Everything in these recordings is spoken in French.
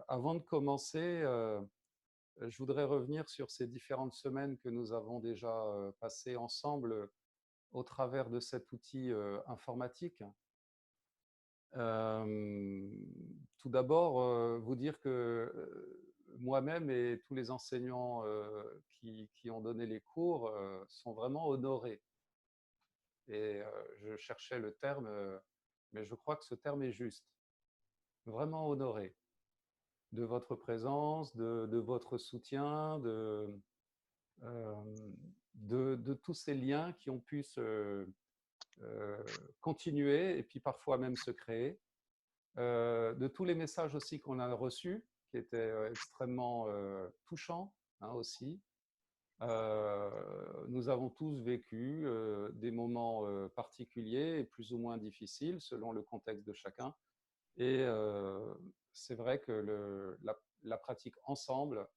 Avant de commencer, je voudrais revenir sur ces différentes semaines que nous avons déjà passées ensemble au travers de cet outil informatique. Euh, Tout d'abord, vous dire que moi-même et tous les enseignants qui ont donné les cours sont vraiment honorés. Et je cherchais le terme, mais je crois que ce terme est juste. Vraiment honorés de votre présence, de votre soutien, euh, de tous ces liens qui ont pu euh, continuer et puis parfois même se créer, de tous les messages aussi qu'on a reçus, qui étaient extrêmement touchants aussi. Nous avons tous vécu des moments particuliers et plus ou moins difficiles selon le contexte de chacun. Et c'est vrai que la pratique ensemble,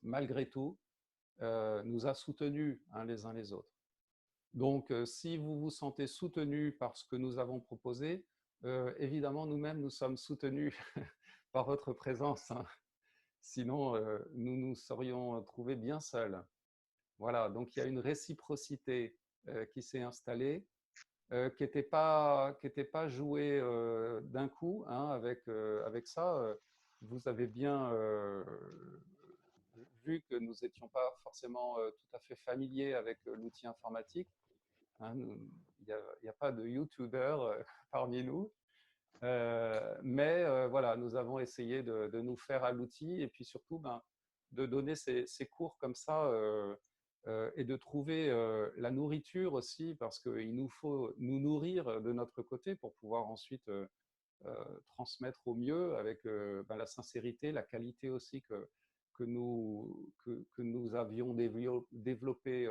malgré tout, nous a soutenus les uns les autres. Donc, si vous vous sentez soutenus par ce que nous avons proposé, évidemment, nous-mêmes, nous sommes soutenus par votre présence. Sinon, nous nous serions trouvés bien seuls. Voilà, donc il y a une réciprocité qui s'est installée, qui n'était pas jouée d'un coup avec ça. Vous avez bien vu que nous n'étions pas forcément tout à fait familiers avec l'outil informatique. Il n'y a pas de youtubeurs parmi nous. Mais voilà, nous avons essayé de nous faire à l'outil et puis surtout de donner ces cours comme ça et de trouver la nourriture aussi parce qu'il nous faut nous nourrir de notre côté pour pouvoir ensuite transmettre au mieux avec la sincérité, la qualité aussi que nous avions développé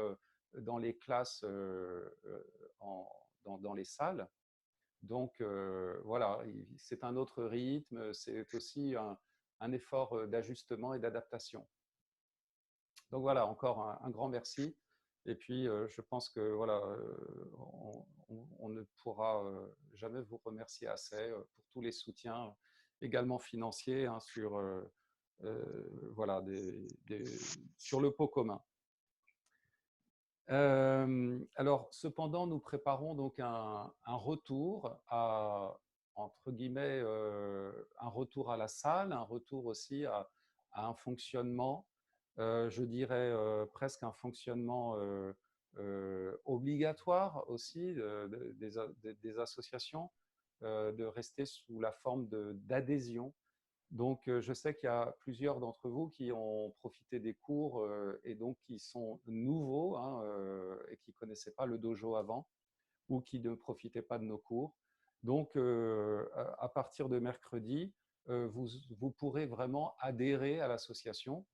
dans les classes, dans les salles. Donc voilà, c'est un autre rythme, c'est aussi un effort d'ajustement et d'adaptation. Donc voilà, encore un grand merci. Et puis je pense que voilà, on ne pourra jamais vous remercier assez pour tous les soutiens, également financiers, sur voilà, sur le pot commun. Alors, cependant, nous préparons donc un retour entre guillemets, un retour à la salle, un retour aussi à un fonctionnement, je dirais presque un fonctionnement obligatoire aussi des associations, de rester sous la forme d'adhésion. Donc, je sais qu'il y a plusieurs d'entre vous qui ont profité des cours et donc qui sont nouveaux et qui ne connaissaient pas le dojo avant ou qui ne profitaient pas de nos cours. Donc, à partir de mercredi, vous pourrez vraiment adhérer à l'association.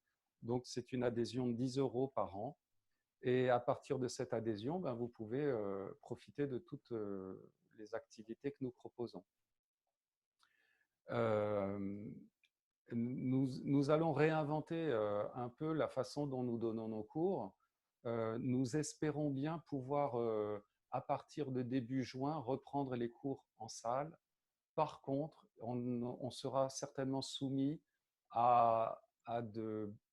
Donc, c'est une adhésion de 10 € par an. Et à partir de cette adhésion, vous pouvez profiter de toutes les activités que nous proposons. Nous allons réinventer un peu la façon dont nous donnons nos cours. Nous espérons bien pouvoir, à partir de début juin, reprendre les cours en salle. Par contre, on sera certainement soumis à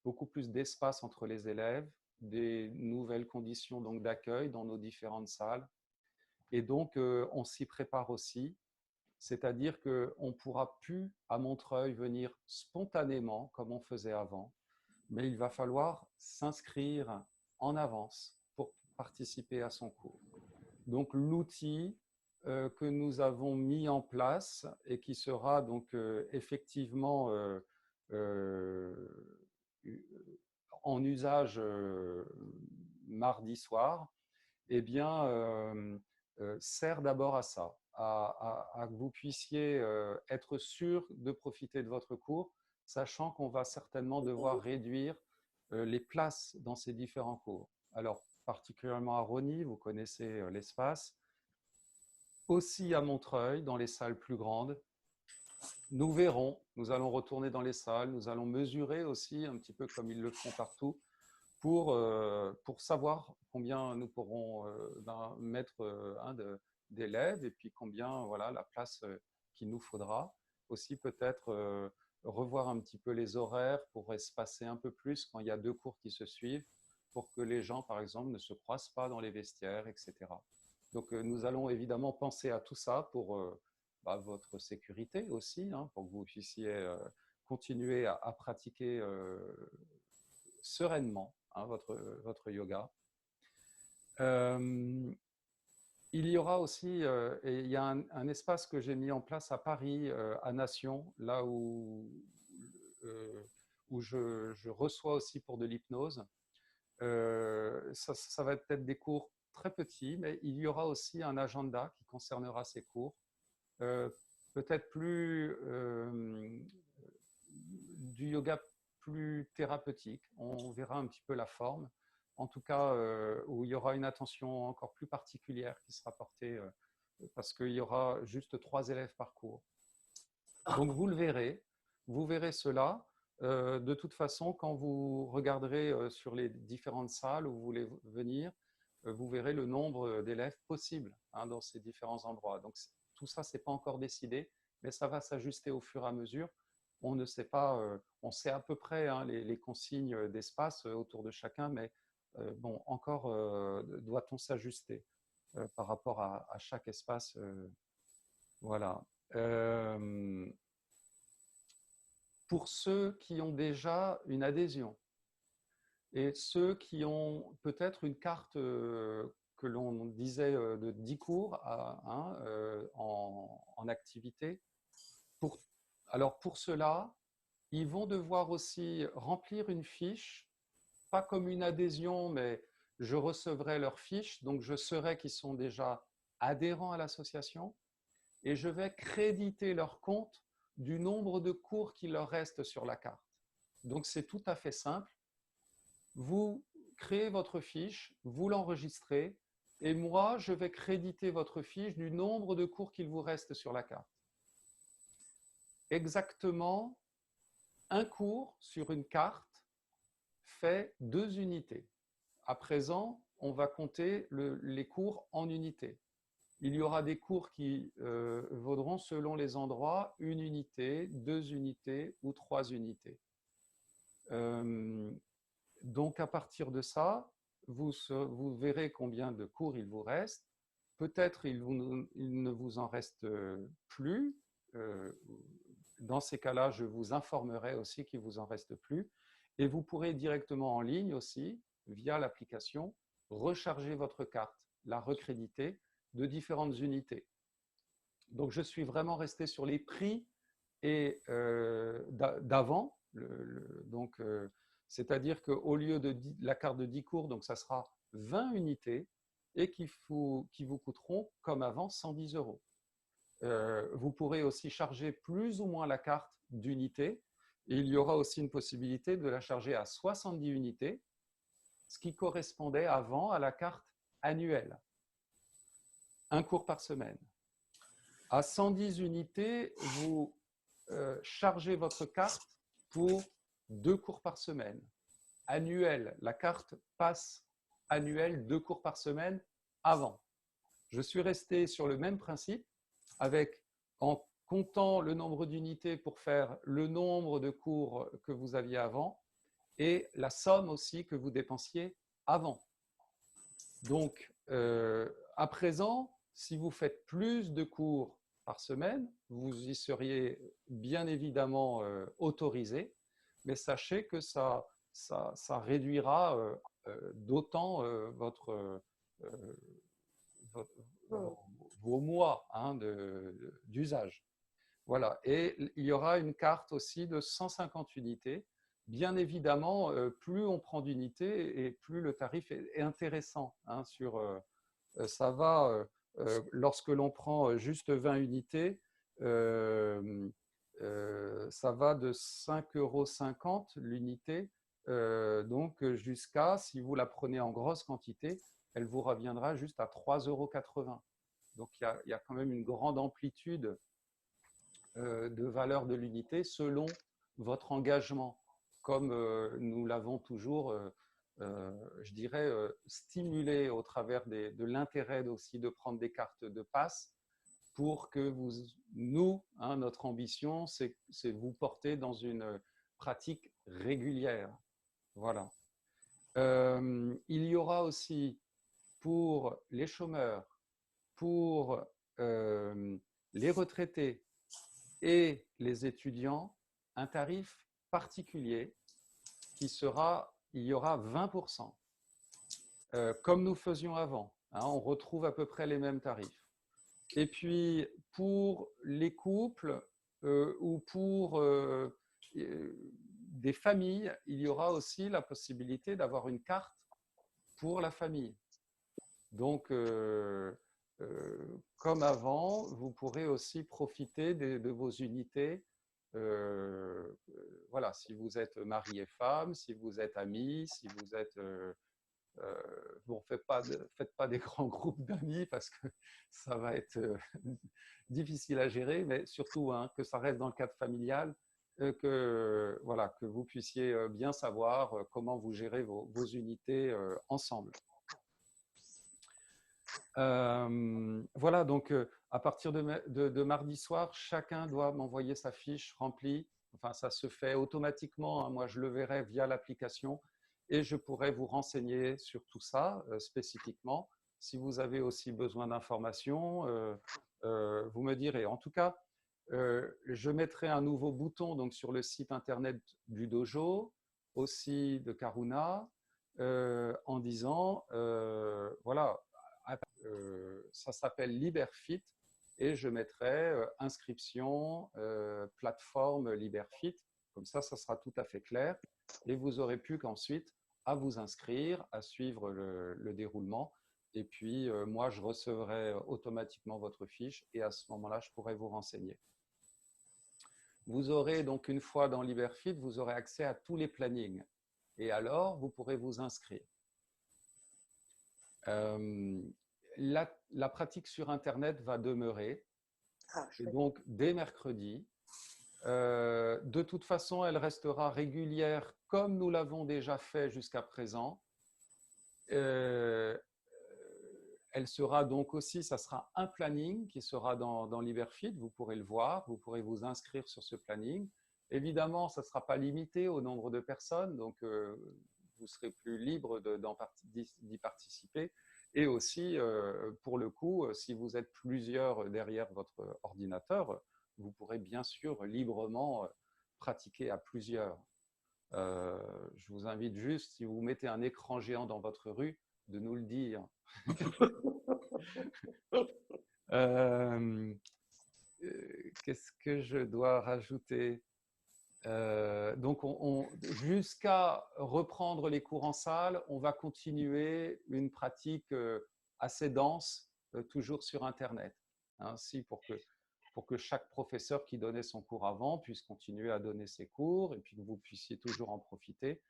beaucoup plus d'espace entre les élèves, des nouvelles conditions d'accueil dans nos différentes salles. Et donc, on s'y prépare aussi. C'est-à-dire qu'on ne pourra plus à Montreuil venir spontanément comme on faisait avant, mais il va falloir s'inscrire en avance pour participer à son cours. Donc l'outil que nous avons mis en place et qui sera donc effectivement en usage mardi soir, eh bien, sert d'abord à ça, à que vous puissiez être sûr de profiter de votre cours, sachant qu'on va certainement devoir réduire les places dans ces différents cours. Alors, particulièrement à Rosny, vous connaissez l'espace, aussi à Montreuil, dans les salles plus grandes. Nous verrons, nous allons retourner dans les salles, nous allons mesurer aussi, un petit peu comme ils le font partout, pour savoir combien nous pourrons mettre d'élèves et puis combien, voilà, la place qu'il nous faudra. Aussi peut-être revoir un petit peu les horaires pour espacer un peu plus quand il y a deux cours qui se suivent, pour que les gens, par exemple, ne se croisent pas dans les vestiaires, etc. Donc, nous allons évidemment penser à tout ça pour votre sécurité aussi, hein, pour que vous puissiez continuer à pratiquer sereinement hein, votre yoga. Il y aura aussi, et il y a un espace que j'ai mis en place à Paris, à Nation, là où je reçois aussi pour de l'hypnose. Ça va être peut-être des cours très petits, mais il y aura aussi un agenda qui concernera ces cours. Peut-être plus du yoga plus thérapeutique. On verra un petit peu la forme. En tout cas, où il y aura une attention encore plus particulière qui sera portée parce qu'il y aura juste 3 élèves par cours. Donc vous verrez cela. De toute façon, quand vous regarderez sur les différentes salles où vous voulez venir, vous verrez le nombre d'élèves possible hein, dans ces différents endroits. Donc tout ça, ce n'est pas encore décidé, mais ça va s'ajuster au fur et à mesure. On ne sait pas, on sait à peu près hein, les consignes d'espace autour de chacun, mais bon, encore doit-on s'ajuster par rapport à chaque espace. Voilà. Pour ceux qui ont déjà une adhésion et ceux qui ont peut-être une carte que l'on disait de 10 cours hein, en activité, alors pour cela, ils vont devoir aussi remplir une fiche, pas comme une adhésion, mais je recevrai leur fiche, donc je saurai qu'ils sont déjà adhérents à l'association et je vais créditer leur compte du nombre de cours qui leur reste sur la carte. Donc c'est tout à fait simple. Vous créez votre fiche, vous l'enregistrez, et moi, je vais créditer votre fiche du nombre de cours qu'il vous reste sur la carte. Exactement, un cours sur une carte fait 2 unités. À présent, on va compter les cours en unités. Il y aura des cours qui vaudront selon les endroits 1 unité, 2 unités ou 3 unités. Donc à partir de ça, vous verrez combien de cours il vous reste. Peut-être il ne vous en reste plus. Dans ces cas-là, je vous informerai aussi qu'il ne vous en reste plus. Et vous pourrez directement en ligne aussi, via l'application, recharger votre carte, la recréditer de différentes unités. Donc je suis vraiment resté sur les prix d'avant. Donc c'est-à-dire qu'au lieu de la carte de 10 cours, donc ça sera 20 unités et qui vous coûteront, comme avant, 110 €. Vous pourrez aussi charger plus ou moins la carte d'unité. Et il y aura aussi une possibilité de la charger à 70 unités, ce qui correspondait avant à la carte annuelle. Un cours par semaine. À 110 unités, vous chargez votre carte pour 2 cours par semaine. Annuel, la carte passe annuelle 2 cours par semaine avant. Je suis resté sur le même principe avec, en comptant le nombre d'unités pour faire le nombre de cours que vous aviez avant et la somme aussi que vous dépensiez avant. Donc, à présent, si vous faites plus de cours par semaine, vous y seriez bien évidemment autorisé, mais sachez que ça réduira d'autant vos mois hein, d'usage. Voilà. Et il y aura une carte aussi de 150 unités. Bien évidemment, plus on prend d'unités et plus le tarif est intéressant. Hein, ça va, lorsque l'on prend juste 20 unités, ça va de 5,50 € l'unité, donc jusqu'à, si vous la prenez en grosse quantité, elle vous reviendra juste à 3,80 €. Donc il y a quand même une grande amplitude de valeur de l'unité selon votre engagement, comme nous l'avons toujours, je dirais, stimulé au travers de l'intérêt aussi de prendre des cartes de passe. pour que nous, hein, notre ambition, c'est vous porter dans une pratique régulière. Voilà. Il y aura aussi pour les chômeurs, pour les retraités et les étudiants, un tarif particulier qui sera, il y aura 20%, comme nous faisions avant. Hein, on retrouve à peu près les mêmes tarifs. Et puis, pour les couples ou pour des familles, il y aura aussi la possibilité d'avoir une carte pour la famille. Donc, comme avant, vous pourrez aussi profiter de vos unités. Voilà, si vous êtes mari et femme, si vous êtes amis, si vous êtes bon, faites pas des grands groupes d'amis parce que ça va être difficile à gérer, mais surtout hein, que ça reste dans le cadre familial, voilà, que vous puissiez bien savoir comment vous gérez vos unités ensemble. Voilà, donc à partir de mardi soir, chacun doit m'envoyer sa fiche remplie. Enfin, ça se fait automatiquement. Hein. Moi, je le verrai via l'application et je pourrai vous renseigner sur tout ça spécifiquement. Si vous avez aussi besoin d'informations, vous me direz. En tout cas, je mettrai un nouveau bouton donc, sur le site internet du dojo, aussi de Karuna, en disant, voilà, ça s'appelle LiberFit et je mettrai inscription, plateforme LiberFit. Comme ça sera tout à fait clair et vous aurez plus qu'ensuite à vous inscrire, à suivre le déroulement. Et puis, moi, je recevrai automatiquement votre fiche et à ce moment-là, je pourrai vous renseigner. Vous aurez donc, une fois dans LiberFit, vous aurez accès à tous les plannings. Et alors, vous pourrez vous inscrire. La pratique sur Internet va demeurer. Et donc, dès mercredi, de toute façon, elle restera régulière comme nous l'avons déjà fait jusqu'à présent. Elle sera donc aussi, ça sera un planning qui sera dans LiberFit. Vous pourrez le voir, vous pourrez vous inscrire sur ce planning. Évidemment, ça ne sera pas limité au nombre de personnes, donc vous serez plus libre d'y participer. Et aussi, pour le coup, si vous êtes plusieurs derrière votre ordinateur, vous pourrez bien sûr librement pratiquer à plusieurs. Je vous invite juste, si vous mettez un écran géant dans votre rue, de nous le dire. Qu'est-ce que je dois rajouter? Donc, jusqu'à reprendre les cours en salle, on va continuer une pratique assez dense, toujours sur Internet. Ainsi, pour que chaque professeur qui donnait son cours avant puisse continuer à donner ses cours et puis que vous puissiez toujours en profiter.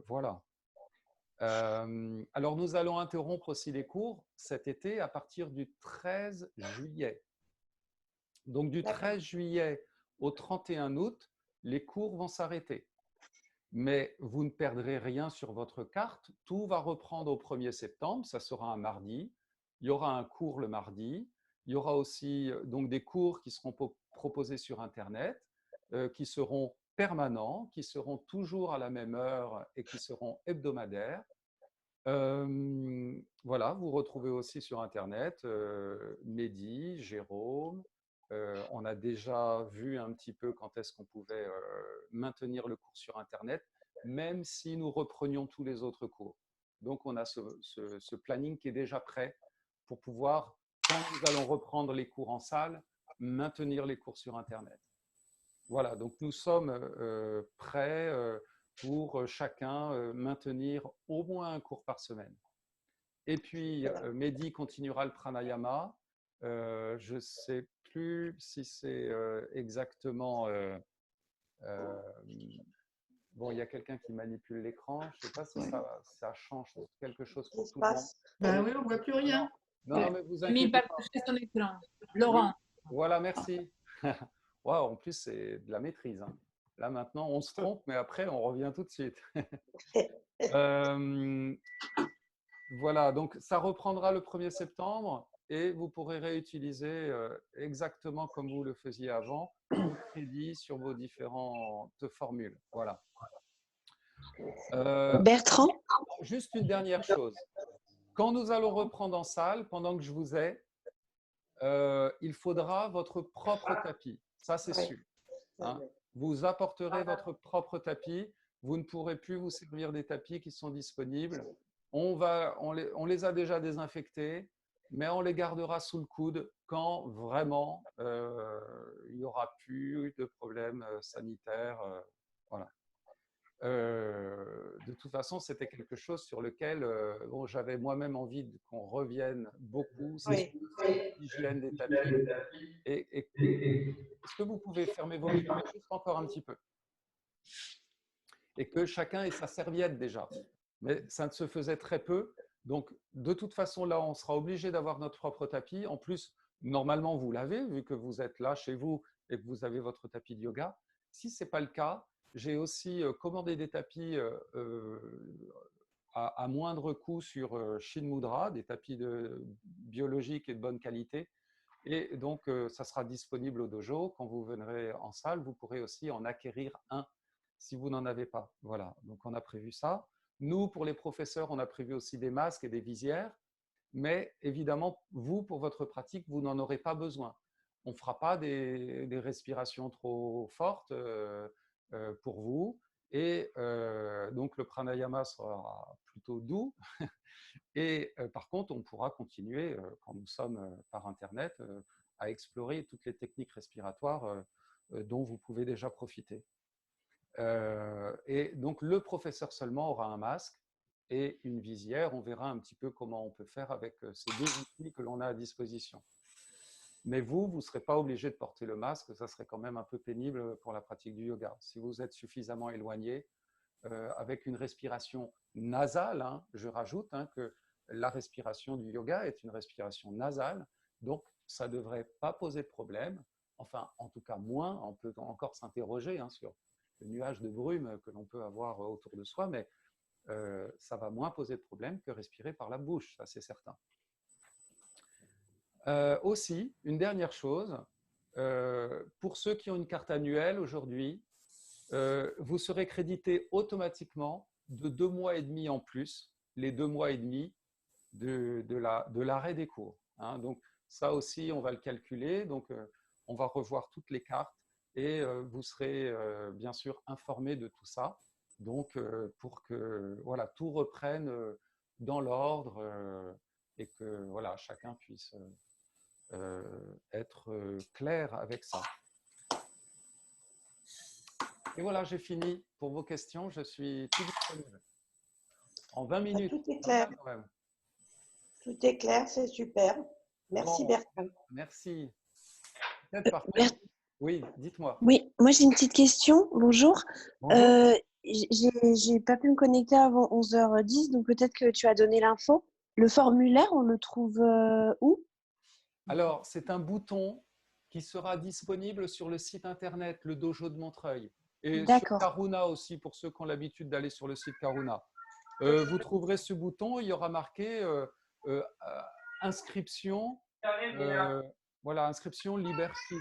Voilà. Alors, nous allons interrompre aussi les cours cet été à partir du 13 juillet. Donc, du 13 juillet au 31 août, les cours vont s'arrêter. Mais vous ne perdrez rien sur votre carte. Tout va reprendre au 1er septembre. Ça sera un mardi. Il y aura un cours le mardi. Il y aura aussi donc, des cours qui seront proposés sur Internet, qui seront permanents, qui seront toujours à la même heure et qui seront hebdomadaires. Voilà, vous retrouvez aussi sur Internet Mehdi, Jérôme. On a déjà vu un petit peu quand est-ce qu'on pouvait maintenir le cours sur Internet, même si nous reprenions tous les autres cours. Donc, on a ce planning qui est déjà prêt pour pouvoir, quand nous allons reprendre les cours en salle, maintenir les cours sur Internet. Voilà, donc nous sommes prêts pour chacun maintenir au moins un cours par semaine. Et puis, Mehdi continuera le pranayama. Je ne sais plus si c'est exactement… bon, il y a quelqu'un qui manipule l'écran. Je ne sais pas si ça change quelque chose pour tout le monde. Ben oui, on ne voit plus rien. Non, mais vous inquiétez pas. Ton écran. Laurent. Oui, voilà, merci. Wow, en plus, c'est de la maîtrise. Hein. Là, maintenant, on se trompe, mais après, on revient tout de suite. Voilà, donc ça reprendra le 1er septembre. et vous pourrez réutiliser exactement comme vous le faisiez avant, vos crédits sur vos différentes formules. Voilà. Bertrand? Juste une dernière chose. Quand nous allons reprendre en salle, pendant que je vous ai, il faudra votre propre tapis. Ça, c'est sûr. Hein. Vous apporterez votre propre tapis. Vous ne pourrez plus vous servir des tapis qui sont disponibles. On les a déjà désinfectés, mais on les gardera sous le coude quand vraiment il n'y aura plus de problèmes sanitaires. Voilà. De toute façon, c'était quelque chose sur lequel bon, j'avais moi-même envie qu'on revienne beaucoup, c'est l'hygiène des tapis. Est-ce que vous pouvez fermer vos micros juste encore un petit peu? Et que chacun ait sa serviette déjà. Mais ça ne se faisait très peu. Donc, de toute façon, là, on sera obligé d'avoir notre propre tapis. En plus, normalement, vous l'avez, vu que vous êtes là chez vous et que vous avez votre tapis de yoga. Si ce n'est pas le cas, j'ai aussi commandé des tapis à moindre coût sur Shinmudra, des tapis biologiques et de bonne qualité. Et donc, ça sera disponible au dojo. Quand vous viendrez en salle, vous pourrez aussi en acquérir un si vous n'en avez pas. Voilà, donc on a prévu ça. Nous, pour les professeurs, on a prévu aussi des masques et des visières. Mais évidemment, vous, pour votre pratique, vous n'en aurez pas besoin. On ne fera pas des respirations trop fortes pour vous. Et donc, le pranayama sera plutôt doux. Et par contre, on pourra continuer, quand nous sommes par Internet, à explorer toutes les techniques respiratoires dont vous pouvez déjà profiter. Et donc, le professeur seulement aura un masque et une visière. On verra un petit peu comment on peut faire avec ces deux outils que l'on a à disposition. Mais vous ne serez pas obligé de porter le masque. Ça serait quand même un peu pénible pour la pratique du yoga. Si vous êtes suffisamment éloigné, avec une respiration nasale, hein, je rajoute que la respiration du yoga est une respiration nasale, donc ça ne devrait pas poser de problème. Enfin, en tout cas, moins. On peut encore s'interroger sur le nuage de brume que l'on peut avoir autour de soi, mais ça va moins poser de problème que respirer par la bouche, ça c'est certain. Aussi, une dernière chose, pour ceux qui ont une carte annuelle aujourd'hui, vous serez crédité automatiquement de 2 mois et demi en plus, les 2 mois et demi de l'arrêt des cours. Hein. Donc, ça aussi, on va le calculer. Donc, on va revoir toutes les cartes et vous serez bien sûr informé de tout ça. Donc, pour que voilà, tout reprenne dans l'ordre et que voilà, chacun puisse être clair avec ça. Et voilà, j'ai fini pour vos questions. Je suis tout disponible. En 20 minutes. Tout est clair. Quand même. Tout est clair, c'est super. Merci Bon, Bertrand. merci. Oui, dites-moi. Oui, moi j'ai une petite question. Bonjour. Bonjour. J'ai pas pu me connecter avant 11h10, donc peut-être que tu as donné l'info. Le formulaire, on le trouve où? Alors, c'est un bouton qui sera disponible sur le site internet, le Dojo de Montreuil, et sur D'accord. Karuna aussi, pour ceux qui ont l'habitude d'aller sur le site Karuna. Vous trouverez ce bouton, il y aura marqué inscription, voilà, inscription LiberFit.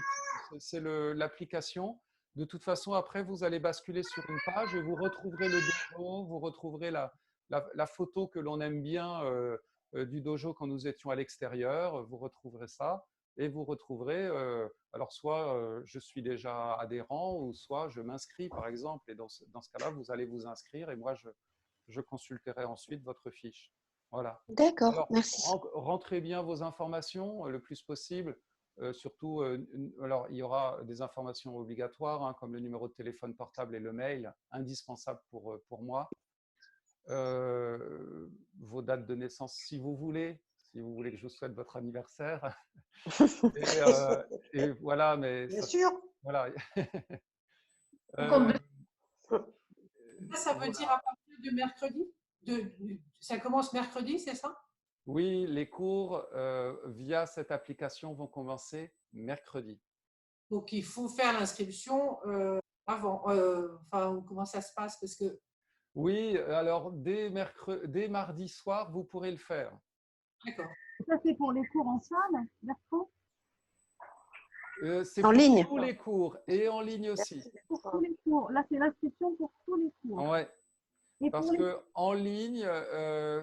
C'est l'application. De toute façon, après, vous allez basculer sur une page et vous retrouverez le dojo, vous retrouverez la photo que l'on aime bien du dojo quand nous étions à l'extérieur. Vous retrouverez ça et vous retrouverez, alors soit je suis déjà adhérent ou soit je m'inscris par exemple. Et dans ce cas-là, vous allez vous inscrire et moi, je consulterai ensuite votre fiche. Voilà. D'accord, Alors, merci. rentrez bien vos informations le plus possible. Surtout, alors, il y aura des informations obligatoires, comme le numéro de téléphone portable et le mail, indispensable pour moi. Vos dates de naissance, si vous voulez que je vous souhaite votre anniversaire. Et voilà, mais Bien sûr. Voilà. Ça veut dire à partir du mercredi ça commence mercredi, c'est ça? Oui, les cours via cette application vont commencer mercredi. Donc, il faut faire l'inscription avant. Enfin, comment ça se passe? Parce que... Oui, alors dès mardi soir, vous pourrez le faire. D'accord. Ça, c'est pour les cours en salle, Bertrand? C'est En pour ligne. tous les cours et en ligne aussi. Pour tous les cours. Là, c'est l'inscription pour tous les cours. Ouais, Et parce pour les que en ligne,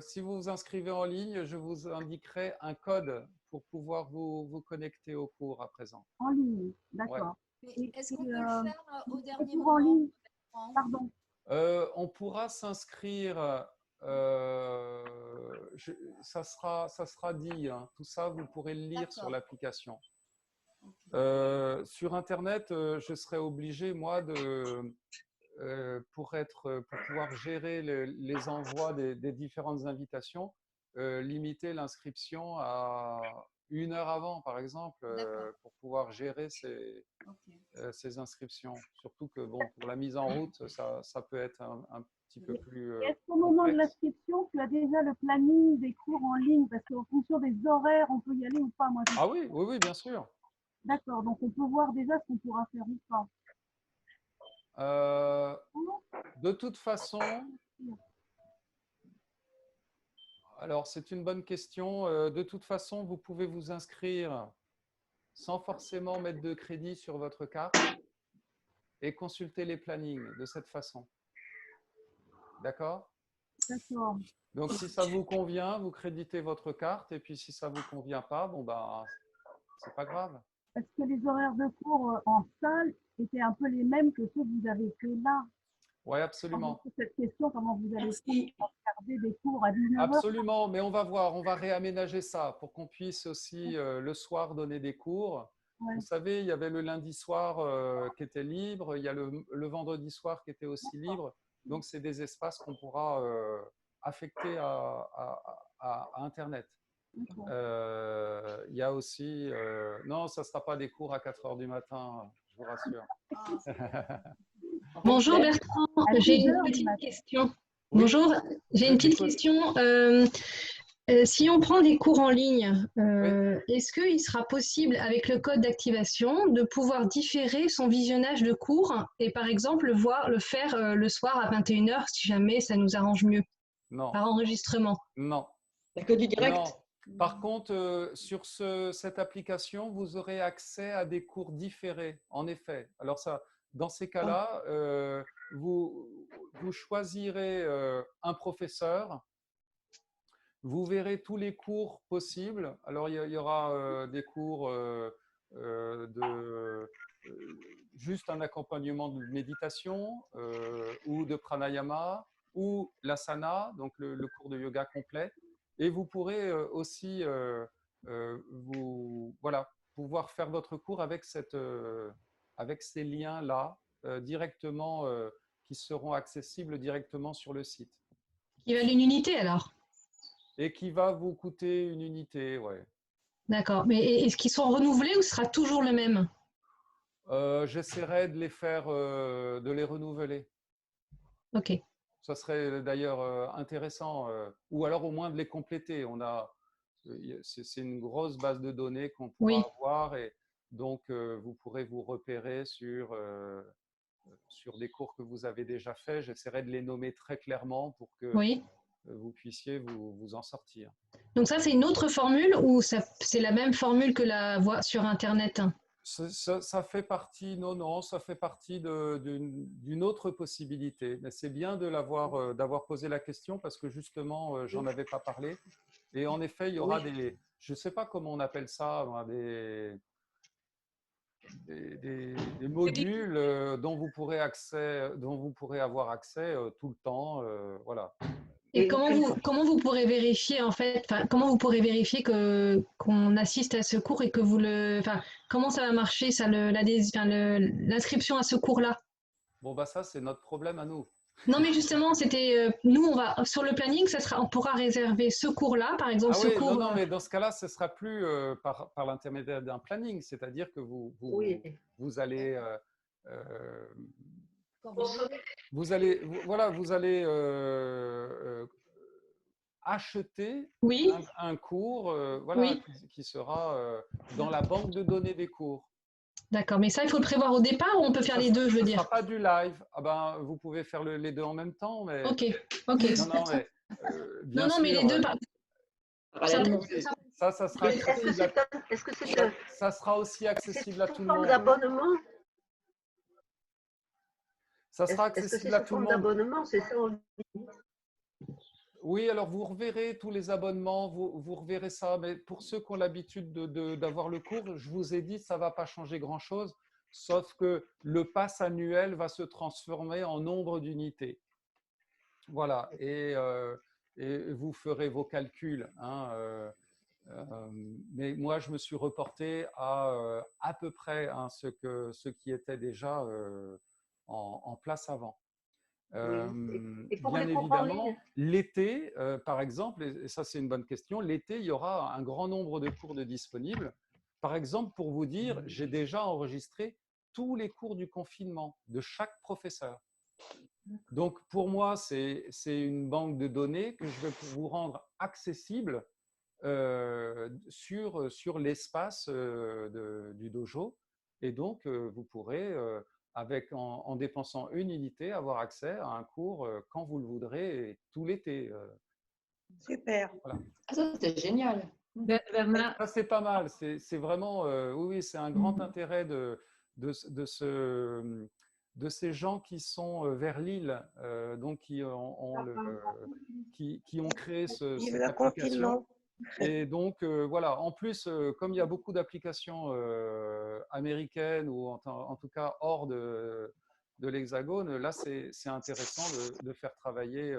si vous vous inscrivez en ligne, je vous indiquerai un code pour pouvoir vous connecter au cours à présent. en ligne, Ouais. d'accord. Mais est-ce qu'on peut le faire au les dernier cours en moment? ligne, pardon. On pourra s'inscrire, ça sera dit, hein. Tout ça, vous pourrez le lire sur D'accord. l'application. Sur Internet, je serai obligé, moi, pour pouvoir gérer les envois des différentes invitations, limiter l'inscription à 1 heure avant, par exemple, D'accord. pour pouvoir gérer Ok. ces inscriptions. Surtout que, bon, pour la mise en route, ça peut être un petit peu plus Et est-ce qu'au moment de complexe. l'inscription, tu as déjà le planning des cours en ligne? Parce qu'en fonction des horaires, on peut y aller ou pas. Moi, Ah oui, oui, oui, bien sûr. d'accord, donc on peut voir déjà ce qu'on pourra faire ou pas. De toute façon, alors c'est une bonne question. De toute façon, vous pouvez vous inscrire sans forcément mettre de crédit sur votre carte et consulter les plannings de cette façon. D'accord? D'accord. Donc, si ça vous convient, vous créditez votre carte, et puis si ça vous convient pas, bon, bah, c'est pas grave. Est-ce que les horaires de cours en salle étaient un peu les mêmes que ceux que vous avez fait là? Oui, absolument. Cette question, comment vous allez Merci. regarder des cours à 19h? Absolument, mais on va voir, on va réaménager ça pour qu'on puisse aussi le soir donner des cours. Ouais. Vous savez, il y avait le lundi soir qui était libre, il y a le vendredi soir qui était aussi libre. Donc, c'est des espaces qu'on pourra affecter à Internet. Il y a aussi… non, ça ne sera pas des cours à 4 heures du matin, je vous rassure. Bonjour Bertrand, j'ai une petite question. Oui. Bonjour, j'ai une petite question. Si on prend des cours en ligne, est-ce qu'il sera possible avec le code d'activation de pouvoir différer son visionnage de cours et par exemple le faire le soir à 21h si jamais ça nous arrange mieux? Non. Par enregistrement? Non. Que du direct? Non. Par contre, sur cette application, vous aurez accès à des cours différés, en effet. Alors ça, dans ces cas-là, vous choisirez un professeur, vous verrez tous les cours possibles. Alors, il y aura des cours juste un accompagnement de méditation ou de pranayama ou l'asana, donc le cours de yoga complet. Et vous pourrez aussi pouvoir faire votre cours avec ces liens-là directement, qui seront accessibles directement sur le site. Qui valent une unité alors? Et qui va vous coûter une unité, ouais. D'accord. Mais est-ce qu'ils sont renouvelés ou ce sera toujours le même? J'essaierai de de les renouveler. Ok. Ça serait d'ailleurs intéressant, ou alors au moins de les compléter. C'est une grosse base de données qu'on pourra avoir, et donc vous pourrez vous repérer sur des cours que vous avez déjà faits. J'essaierai de les nommer très clairement pour que vous puissiez vous en sortir. Donc ça, c'est une autre formule ou c'est la même formule que la voie sur Internet? Ça fait partie, non, ça fait partie d'une autre possibilité. Mais c'est bien d'avoir posé la question parce que justement, j'en avais pas parlé. Et en effet, il y aura je ne sais pas comment on appelle ça, des modules dont vous pourrez avoir accès tout le temps, voilà. Et comment vous pourrez vérifier en fait, comment vous pourrez vérifier qu'on assiste à ce cours et que comment ça va marcher ça, l'inscription à ce cours-là? Bon bah ça c'est notre problème à nous. Non mais justement c'était nous on va sur le planning, on pourra réserver ce cours-là par exemple. Cours. Non mais dans ce cas-là ce sera plus par l'intermédiaire d'un planning, c'est-à-dire que vous allez vous allez acheter un cours qui sera dans la banque de données des cours. D'accord, mais ça, il faut le prévoir au départ ou on peut faire les deux, je veux dire? Ce ne sera pas du live. Ah ben, vous pouvez faire les deux en même temps. Mais… Ok. Non, mais, bien sûr, mais les deux… Ça sera Est-ce que c'est ça sera aussi accessible à tout le monde. d'abonnement? Ça sera Est-ce que c'est accessible à sous tout le forme monde. d'abonnement? C'est ça en ligne? Oui, alors vous reverrez tous les abonnements, vous reverrez ça. Mais pour ceux qui ont l'habitude d'avoir le cours, je vous ai dit, ça ne va pas changer grand-chose, sauf que le pass annuel va se transformer en nombre d'unités. Voilà, et vous ferez vos calculs, hein, mais moi, je me suis reporté à peu près hein, ce qui était déjà en place avant. Et pour Bien les cours en évidemment, ligne? l'été, par exemple, et ça c'est une bonne question, l'été, il y aura un grand nombre de cours de disponibles. Par exemple, pour vous dire, j'ai déjà enregistré tous les cours du confinement de chaque professeur. Donc, pour moi, c'est une banque de données que je vais vous rendre accessible sur l'espace du dojo. Et donc, vous pourrez, en dépensant une unité, avoir accès à un cours quand vous le voudrez et tout l'été. Super. Voilà. Ah, ça, c'est génial. Ça, c'est pas mal. C'est vraiment, oui, c'est un grand intérêt de ces gens qui sont vers Lille, donc qui ont créé cette application. Et donc, voilà, en plus, comme il y a beaucoup d'applications américaines ou en tout cas hors de l'Hexagone, là, c'est intéressant de faire travailler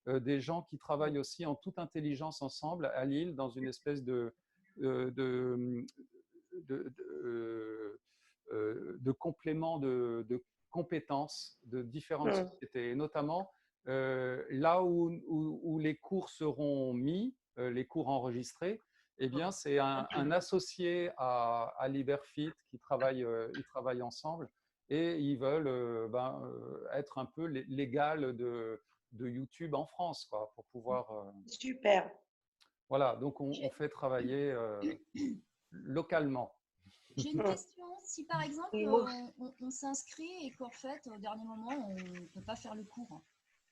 des gens qui travaillent aussi en toute intelligence ensemble à Lille dans une espèce de complément de compétences de différentes sociétés. Et notamment, là où les cours seront mis, les cours enregistrés, eh bien, c'est un associé à Liberfit qui travaille, ils travaillent ensemble et ils veulent être un peu l'égal de YouTube en France, quoi, pour pouvoir… Super. Voilà, donc on fait travailler localement. J'ai une question. Si par exemple on s'inscrit et qu'en fait au dernier moment on ne peut pas faire le cours.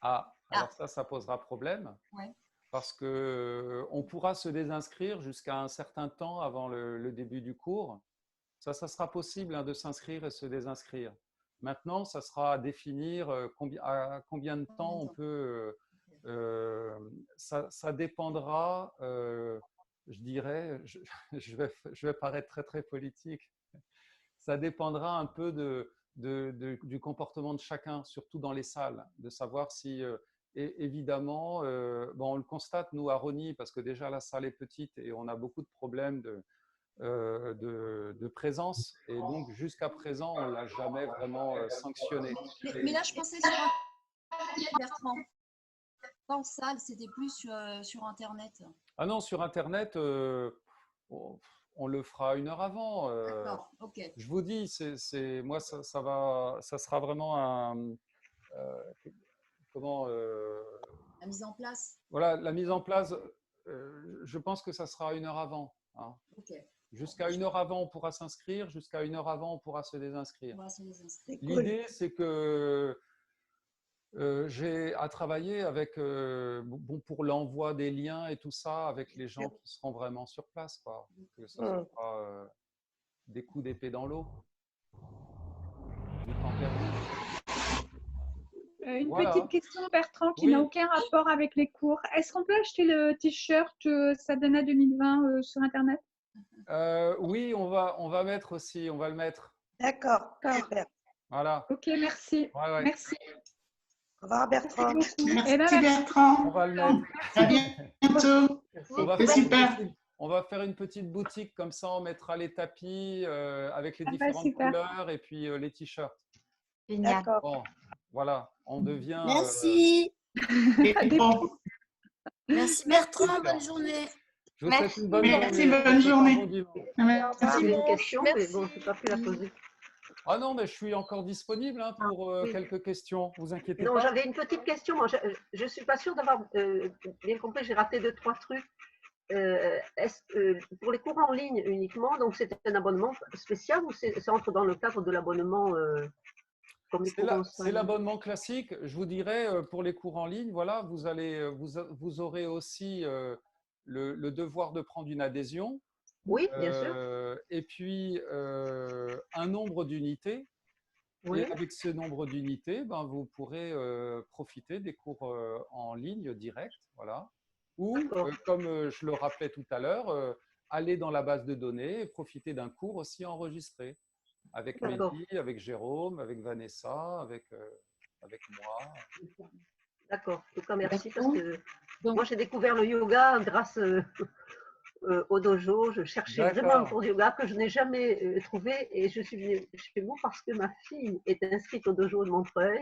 Ah, alors ça posera problème. Ouais. Parce qu'on pourra se désinscrire jusqu'à un certain temps avant le début du cours. Ça sera possible hein, de s'inscrire et se désinscrire. Maintenant, ça sera à définir à combien de temps on peut… ça dépendra, je dirais, je vais paraître très très politique, ça dépendra un peu du comportement de chacun, surtout dans les salles, de savoir si… Et évidemment, on le constate, nous, à Rosny, parce que déjà, la salle est petite et on a beaucoup de problèmes de présence. Et donc, jusqu'à présent, on ne l'a jamais vraiment sanctionné. Mais là, je pensais sur Internet, Bertrand. Pas en salle, c'était plus sur Internet. Ah non, sur Internet, on le fera une heure avant. D'accord, ok. Je vous dis, moi, ça sera vraiment un… comment la mise en place. Voilà, la mise en place, je pense que ça sera une heure avant. Hein. Okay. Jusqu'à une heure avant, on pourra s'inscrire. Jusqu'à une heure avant, on pourra se désinscrire. L'idée, c'est que j'ai à travailler avec, pour l'envoi des liens et tout ça, avec les gens qui seront vraiment sur place, quoi. Que ça ne soit pas des coups d'épée dans l'eau. Du temps perdu. Une petite question, Bertrand, qui n'a aucun rapport avec les cours. Est-ce qu'on peut acheter le t-shirt Sadhana 2020 sur Internet? Oui, on va mettre aussi, on va le mettre. D'accord, super. Voilà. Ok, merci. Ouais. Merci. Au revoir, Bertrand. Merci, Bertrand. On va le mettre. À bientôt. On va faire une petite boutique, comme ça on mettra les tapis avec les différentes couleurs et puis les t-shirts. D'accord. Bon, voilà, on devient… Merci. Merci Bertrand, bonne journée. Je vous souhaite une bonne journée. Merci, bonne journée. J'ai une question, mais bon, je n'ai pas pu la poser. Ah non, mais je suis encore disponible hein, pour quelques questions, vous inquiétez pas. Non, j'avais une petite question. Moi, je ne suis pas sûre d'avoir bien compris, j'ai raté 2-3 trucs. Pour les cours en ligne uniquement, donc c'est un abonnement spécial ou ça entre dans le cadre de l'abonnement C'est l'abonnement classique. Je vous dirais, pour les cours en ligne, voilà, vous aurez aussi le devoir de prendre une adhésion. Oui, bien sûr. Et puis, un nombre d'unités. Oui. Et avec ce nombre d'unités, ben, vous pourrez profiter des cours en ligne direct, voilà. Ou, comme je le rappelais tout à l'heure, aller dans la base de données et profiter d'un cours aussi enregistré avec Mehdi, avec Jérôme, avec Vanessa, avec moi. D'accord. En tout cas, merci parce que moi, j'ai découvert le yoga grâce au dojo. Je cherchais vraiment un cours de yoga que je n'ai jamais trouvé et je suis venue chez vous parce que ma fille est inscrite au dojo de Montreuil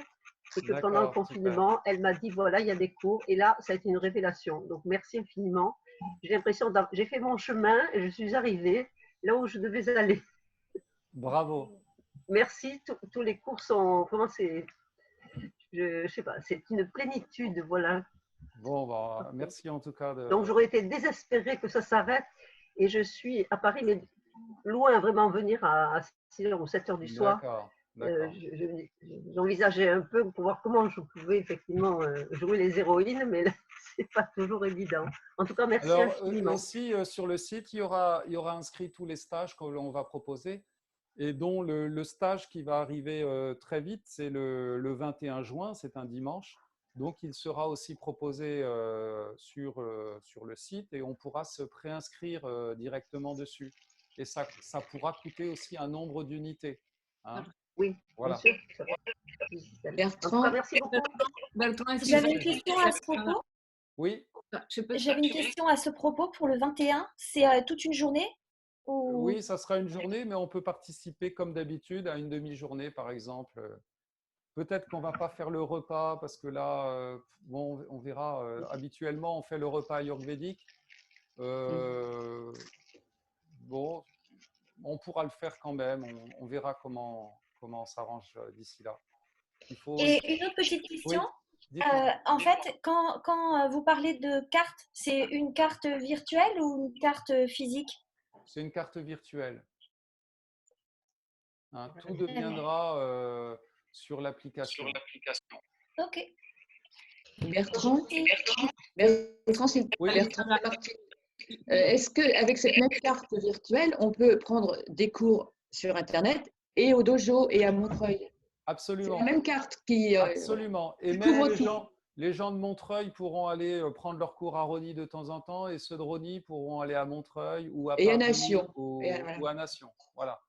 et que pendant le confinement, elle m'a dit voilà, il y a des cours et là, ça a été une révélation. Donc, merci infiniment. J'ai l'impression que j'ai fait mon chemin et je suis arrivée là où je devais aller. Bravo. Merci. Tous les cours sont vraiment, je sais pas, c'est une plénitude, voilà. Bon, bah, merci en tout cas. Donc, j'aurais été désespérée que ça s'arrête. Et je suis à Paris, mais loin vraiment venir à 6h ou 7h du soir. J'envisageais un peu pour voir comment je pouvais effectivement jouer les héroïnes, mais c'est pas toujours évident. En tout cas, merci infiniment. Aussi, sur le site, il y aura inscrit tous les stages qu'on va proposer et dont le stage qui va arriver très vite, c'est le 21 juin, c'est un dimanche. Donc, il sera aussi proposé sur le site et on pourra se préinscrire directement dessus. Et ça pourra coûter aussi un nombre d'unités. Hein. Oui, voilà. Bien sûr. Bertrand, merci beaucoup. Bertrand, j'avais une question à ce propos. Oui. J'avais une question à ce propos pour le 21. C'est toute une journée ou... Oui, ça sera une journée, mais on peut participer comme d'habitude à une demi-journée, par exemple. Peut-être qu'on ne va pas faire le repas parce que là, bon, on verra. Habituellement, on fait le repas ayurvédique. Bon, on pourra le faire quand même. On verra comment on s'arrange d'ici là. Et une autre petite question. Oui, en fait, quand vous parlez de carte, c'est une carte virtuelle ou une carte physique? C'est une carte virtuelle. Hein, tout deviendra sur l'application. Ok. Bertrand, est-ce qu'avec cette même carte virtuelle, on peut prendre des cours sur Internet et au dojo et à Montreuil? Absolument. C'est la même carte qui… Absolument. Et même les gens de Montreuil pourront aller prendre leurs cours à Rony de temps en temps et ceux de Rony pourront aller à Montreuil ou à Paris à Nation. ou à Nation. Voilà.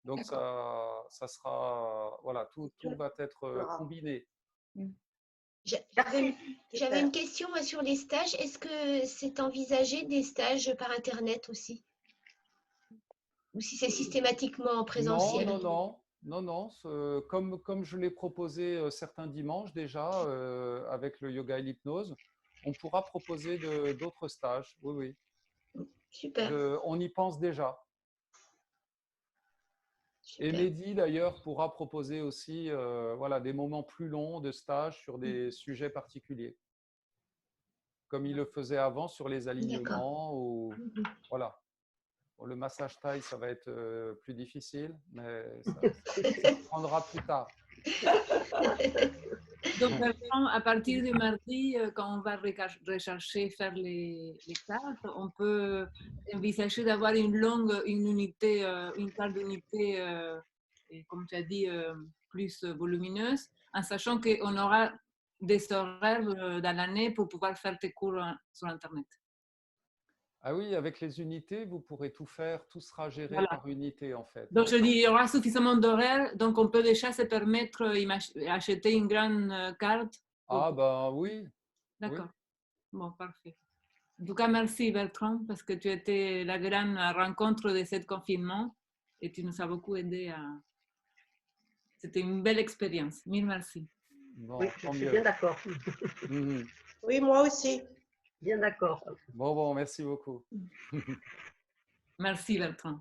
Donc, ça sera… Voilà, tout va être combiné. J'avais une question sur les stages. Est-ce que c'est envisagé des stages par Internet aussi? Ou si c'est systématiquement en présentiel? Non. Comme je l'ai proposé certains dimanches déjà avec le yoga et l'hypnose, on pourra proposer d'autres stages. Oui. Super. On y pense déjà. Super. Et Mehdi, d'ailleurs, pourra proposer aussi voilà, des moments plus longs de stage sur des sujets particuliers, comme il le faisait avant sur les alignements. Ou, voilà. Bon, le massage taille, ça va être plus difficile, mais ça prendra plus tard. Donc, à partir de mardi, quand on va rechercher, faire les cartes, on peut envisager d'avoir une carte d'unité, comme tu as dit, plus volumineuse, en sachant qu'on aura des horaires dans l'année pour pouvoir faire tes cours sur Internet. Ah oui, avec les unités, vous pourrez tout faire, tout sera géré par unité en fait. Donc je dis, il y aura suffisamment d'horaires, donc on peut déjà se permettre d'acheter une grande carte. Ah ben oui. D'accord. Oui. Bon, parfait. En tout cas, merci Bertrand, parce que tu étais la grande rencontre de ce confinement et tu nous as beaucoup aidé à… C'était une belle expérience. Mille merci. Bon, oui, je suis bien d'accord. Oui, moi aussi. Bien d'accord. Bon, merci beaucoup. Merci Bertrand.